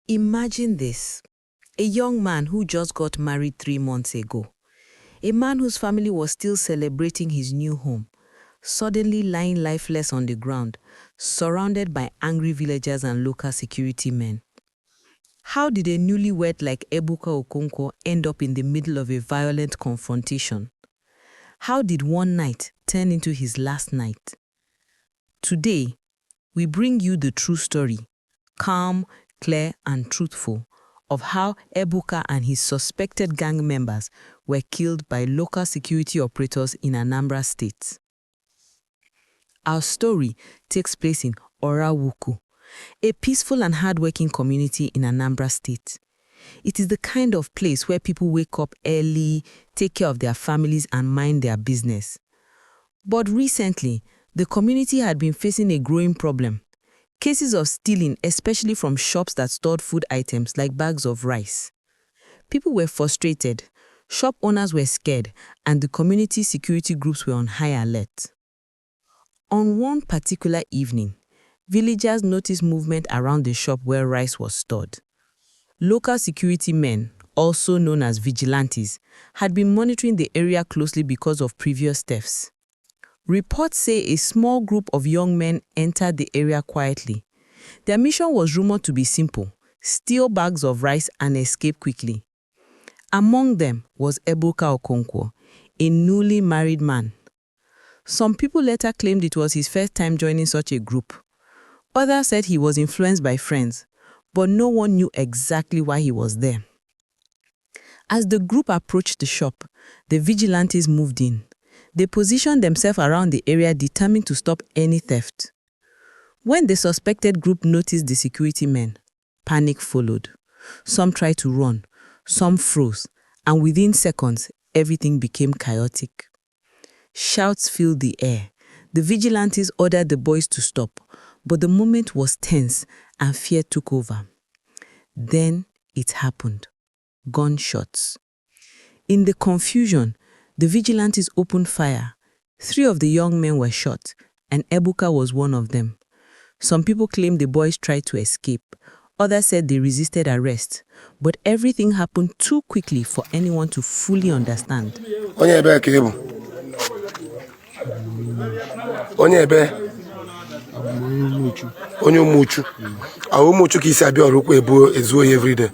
Imagine this. A young man who just got married 3 months ago. A man whose family was still celebrating his new home, suddenly lying lifeless on the ground, surrounded by angry villagers and local security men. How did a newlywed like Ebuka Okonkwo end up in the middle of a violent confrontation? How did one night turn into his last night? Today, we bring you the true story, calm, clear and truthful, of how Ebuka and his suspected gang members were killed by local security operators in Anambra State. Our story takes place in Oraukwu, a peaceful and hardworking community in Anambra State. It is the kind of place where people wake up early, take care of their families and mind their business. But recently, the community had been facing a growing problem. Cases of stealing, especially from shops that stored food items like bags of rice. People were frustrated, shop owners were scared, and the community security groups were on high alert. On one particular evening, villagers noticed movement around the shop where rice was stored. Local security men, also known as vigilantes, had been monitoring the area closely because of previous thefts. Reports say a small group of young men entered the area quietly. Their mission was rumored to be simple: steal bags of rice and escape quickly. Among them was Ebuka Okonkwo, a newly married man. Some people later claimed it was his first time joining such a group. Others said he was influenced by friends, but no one knew exactly why he was there. As the group approached the shop, the vigilantes moved in. They positioned themselves around the area determined to stop any theft. When the suspected group noticed the security men, panic followed. Some tried to run, some froze, and within seconds, everything became chaotic. Shouts filled the air. The vigilantes ordered the boys to stop, but the moment was tense and fear took over. Then it happened. Gunshots. In the confusion, the vigilantes opened fire. 3 of the young men were shot, and Ebuka was one of them. Some people claimed the boys tried to escape. Others said they resisted arrest. But everything happened too quickly for anyone to fully understand. Onye ebe onye umuchu awu umuchu ka isi abịa Oraukwu ebu ezuo everyday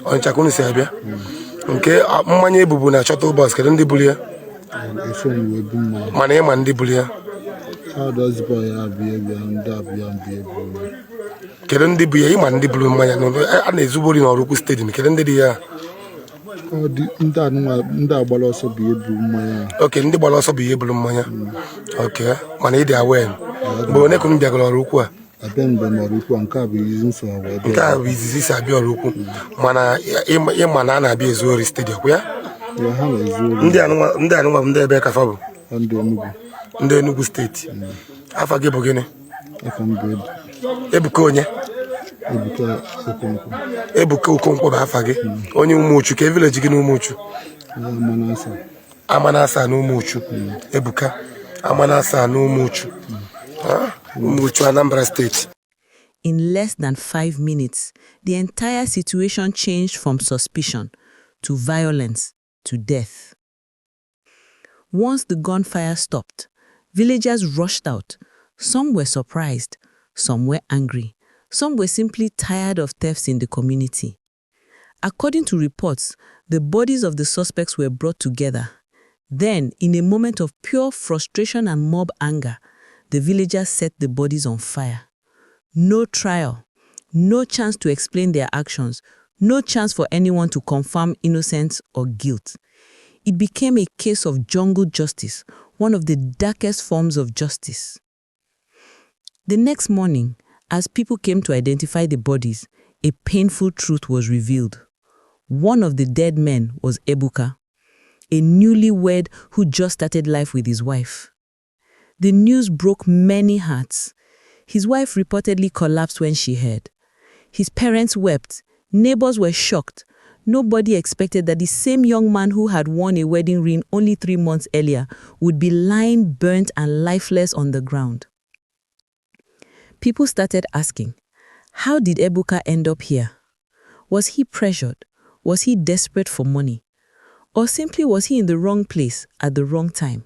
oncha ka unu si abịa nke mmanya ebubu na shuttle bus kedu ndị buru ya mana ịma ndị buru ya kedu ndị bu ya ịma ndị buru mmanya a na-ezubori na Oraukwu stadium kedu ndị dị ya ndị agbara ọsọ bụ ebu mmanya. Okay, ndị gbara ọsọ bụ eburu mmanya. Okay, mana ịdị awen mgbe one ka unu bịagara Oraukwu a abịa mgbe n'Oraukwu nke a bụ izizi nsọ wee bịa. Nke a bụ izizi si abịa Oraukwu mana ịma na a na-abịa ezu ori stadium kwa ya ha na-ezu ori. ndị anụnwa bụ ndị ebe kafa bụ ndị Enugu steeti. Afa gị bụ gịnị? Afa m bụ Ebuka onye? Ebuka Okonkwo. Ebuka Okonkwo bụ afa gị. Onye Umuchu ka village gị na Umuchu? Amanasa na Umuchu. Ebuka Amanasa na Umuchu. Umuchu, Anambra State. In less than 5 minutes, the entire situation changed from suspicion to violence to death. Once the gunfire stopped, villagers rushed out. Some were surprised, some were angry, some were simply tired of thefts in the community. According to reports, the bodies of the suspects were brought together. Then, in a moment of pure frustration and mob anger, the villagers set the bodies on fire. No trial, no chance to explain their actions, no chance for anyone to confirm innocence or guilt. It became a case of jungle justice, one of the darkest forms of justice. The next morning, as people came to identify the bodies, a painful truth was revealed. One of the dead men was Ebuka, a newlywed who just started life with his wife. The news broke many hearts. His wife reportedly collapsed when she heard. His parents wept. Neighbors were shocked. Nobody expected that the same young man who had worn a wedding ring only 3 months earlier would be lying burnt and lifeless on the ground. People started asking, How did Ebuka end up here? Was he pressured? Was he desperate for money? Or simply was he in the wrong place at the wrong time?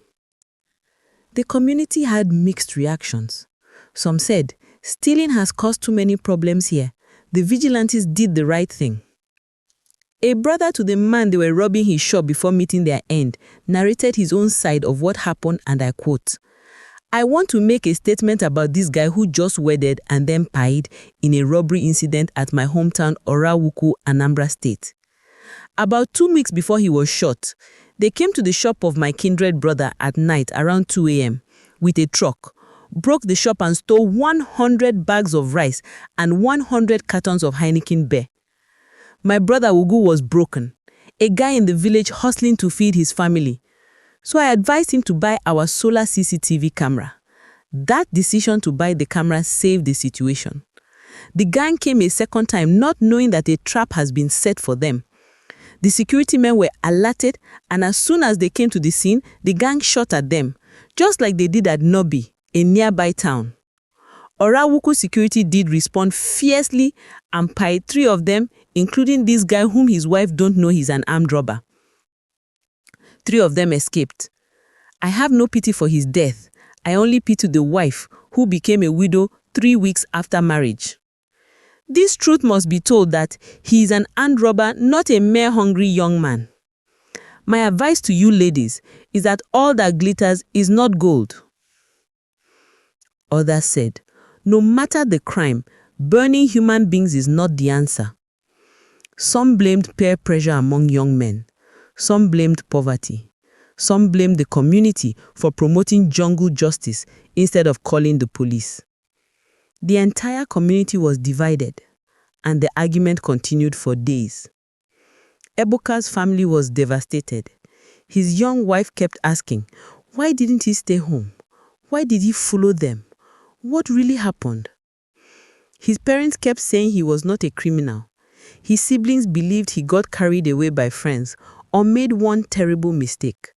The community had mixed reactions. Some said, stealing has caused too many problems here. The vigilantes did the right thing. A brother to the man they were robbing his shop before meeting their end narrated his own side of what happened, and I quote, "I want to make a statement about this guy who just wedded and then pied in a robbery incident at my hometown Oraukwu, Anambra State. About 2 weeks before he was shot, they came to the shop of my kindred brother at night around 2 a.m. with a truck, broke the shop and stole 100 bags of rice and 100 cartons of Heineken beer. My brother Odogwu was broken, a guy in the village hustling to feed his family. So I advised him to buy our solar CCTV camera. That decision to buy the camera saved the situation. The gang came a second time not knowing that a trap has been set for them. The security men were alerted, and as soon as they came to the scene, the gang shot at them, just like they did at Nobby, a nearby town. Oraukwu security did respond fiercely and pied 3 of them, including this guy whom his wife don't know he's an armed robber. 3 of them escaped. I have no pity for his death. I only pity the wife, who became a widow 3 weeks after marriage. This truth must be told that he is an armed robber, not a mere hungry young man. My advice to you ladies is that all that glitters is not gold." Others said, no matter the crime, burning human beings is not the answer. Some blamed peer pressure among young men. Some blamed poverty. Some blamed the community for promoting jungle justice instead of calling the police. The entire community was divided, and the argument continued for days. Ebuka's family was devastated. His young wife kept asking, why didn't he stay home? Why did he follow them? What really happened? His parents kept saying he was not a criminal. His siblings believed he got carried away by friends or made one terrible mistake.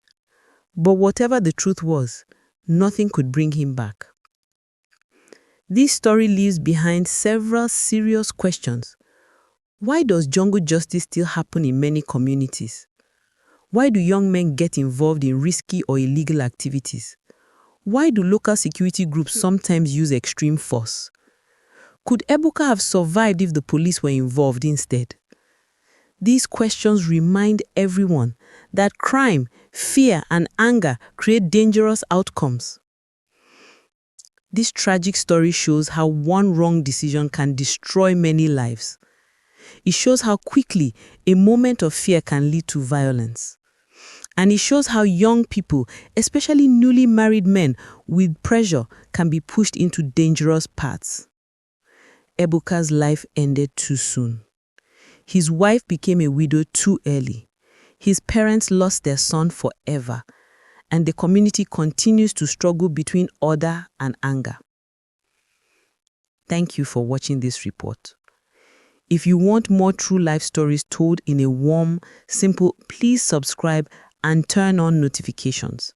But whatever the truth was, nothing could bring him back. This story leaves behind several serious questions. Why does jungle justice still happen in many communities? Why do young men get involved in risky or illegal activities? Why do local security groups sometimes use extreme force? Could Ebuka have survived if the police were involved instead? These questions remind everyone that crime, fear, and anger create dangerous outcomes. This tragic story shows how one wrong decision can destroy many lives. It shows how quickly a moment of fear can lead to violence. And it shows how young people, especially newly married men with pressure, can be pushed into dangerous paths. Ebuka's life ended too soon. His wife became a widow too early. His parents lost their son forever, and the community continues to struggle between order and anger. Thank you for watching this report. If you want more true life stories told in a warm, simple, please subscribe and turn on notifications.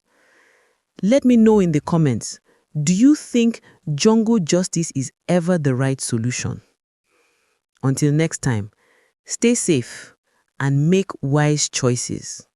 Let me know in the comments, do you think jungle justice is ever the right solution? Until next time, stay safe and make wise choices.